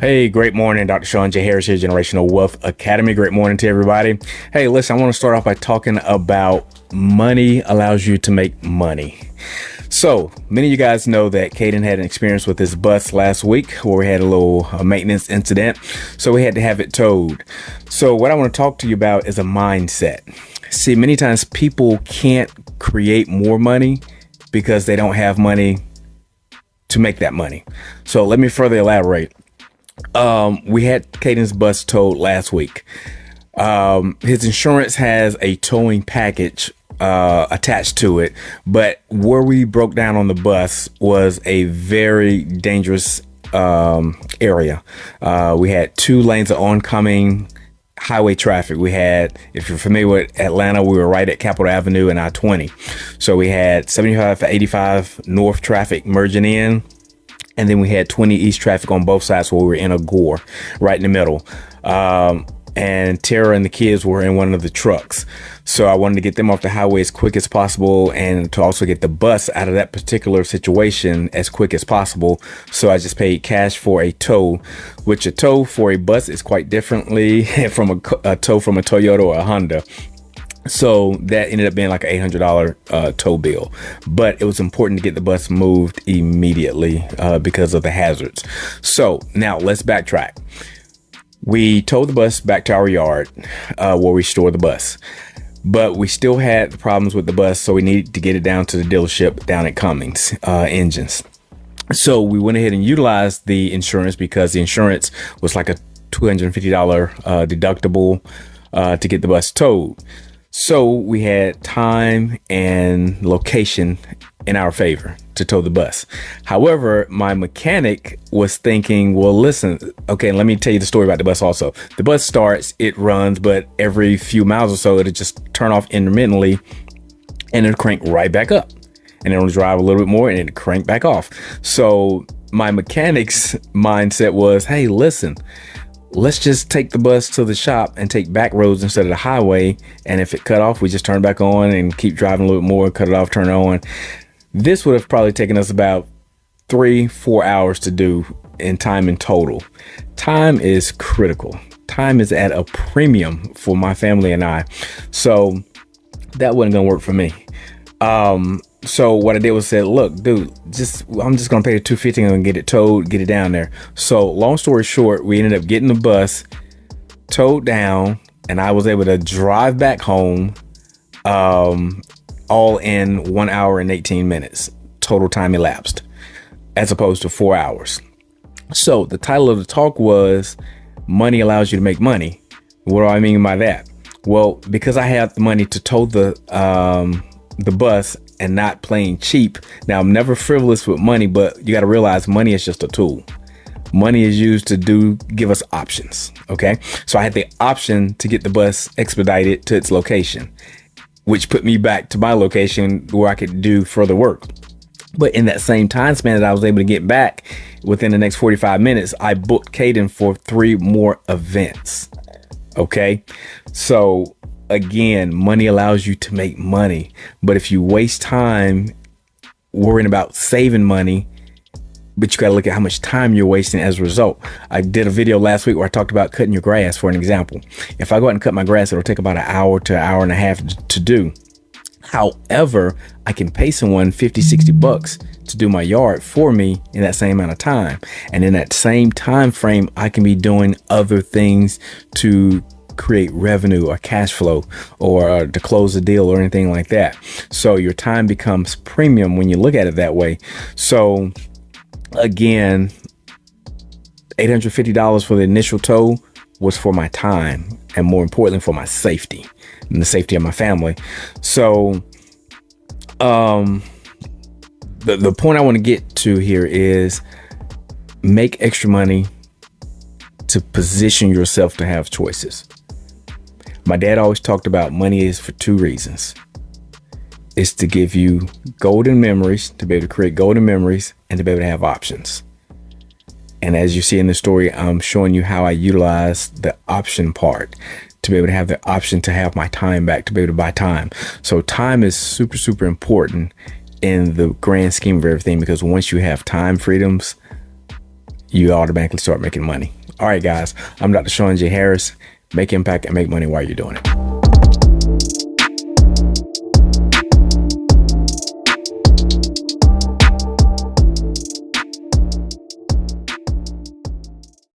Hey, great morning. Dr. Sean J. Harris here, Generational Wealth Academy. Great morning to everybody. Hey, listen, I want to start off by talking about money allows you to make money. So many of you guys know that Caden had an experience with his bus last week where we had a little maintenance incident. So we had to have it towed. So what I want to talk to you about is a mindset. See, many times people can't create more money because they don't have money to make that money. So let me further elaborate. We had Caden's bus towed last week. His insurance has a towing package attached to it, but where we broke down on the bus was a very dangerous area. We had 2 lanes of oncoming highway traffic. We had, if you're familiar with Atlanta, we were right at Capitol Avenue and I-20. So we had 75 to 85 north traffic merging in. And then we had 20 east traffic on both sides where we were in a gore right in the middle. And Tara and the kids were in one of the trucks. So I wanted to get them off the highway as quick as possible and to also get the bus out of that particular situation as quick as possible. So I just paid cash for a tow, which a tow for a bus is quite differently from a tow from a Toyota or a Honda. So that ended up being like an $800 tow bill, but it was important to get the bus moved immediately because of the hazards. So now let's backtrack. We towed the bus back to our yard where we store the bus, but we still had the problems with the bus. So we needed to get it down to the dealership down at Cummins Engines. So we went ahead and utilized the insurance because the insurance was like a $250 deductible to get the bus towed. So we had time and location in our favor to tow the bus. However, my mechanic was thinking, well, listen, okay, let me tell you the story about the bus also. The bus starts, it runs, but every few miles or so, it'll just turn off intermittently and it'll crank right back up. And it'll drive a little bit more and it'll crank back off. So my mechanic's mindset was, hey, listen, let's just take the bus to the shop and take back roads instead of the highway. And if it cut off, we just turn it back on and keep driving a little bit more, cut it off, turn it on. This would have probably taken us about 3-4 hours to do in time in total. Time is critical. Time is at a premium for my family and I. So that wasn't going to work for me. So what I did was said, look, dude, I'm just going to pay the $250 and get it towed, get it down there. So long story short, we ended up getting the bus towed down and I was able to drive back home, all in 1 hour and 18 minutes, total time elapsed, as opposed to 4 hours. So the title of the talk was money allows you to make money. What do I mean by that? Well, because I had the money to tow the bus and not playing cheap. Now, I'm never frivolous with money, but you got to realize money is just a tool. Money is used to give us options. Okay. So I had the option to get the bus expedited to its location, which put me back to my location where I could do further work. But in that same time span that I was able to get back within the next 45 minutes, I booked Caden for 3 more events. Okay. So again, money allows you to make money. But if you waste time worrying about saving money, but you got to look at how much time you're wasting as a result. I did a video last week where I talked about cutting your grass, for an example. If I go out and cut my grass, it'll take about an hour to an hour and a half to do. However, I can pay someone $50-$60 to do my yard for me in that same amount of time. And in that same time frame, I can be doing other things to create revenue or cash flow or to close a deal or anything like that. So your time becomes premium when you look at it that way. So again, $850 for the initial tow was for my time and more importantly for my safety and the safety of my family. So the point I want to get to here is make extra money to position yourself to have choices. My dad always talked about money is for 2 reasons. It's to give you golden memories, to be able to create golden memories and to be able to have options. And as you see in the story, I'm showing you how I utilize the option part to be able to have the option to have my time back, to be able to buy time. So time is super, super important in the grand scheme of everything, because once you have time freedoms, you automatically start making money. All right, guys, I'm Dr. Sean J. Harris. Make impact and make money while you're doing it.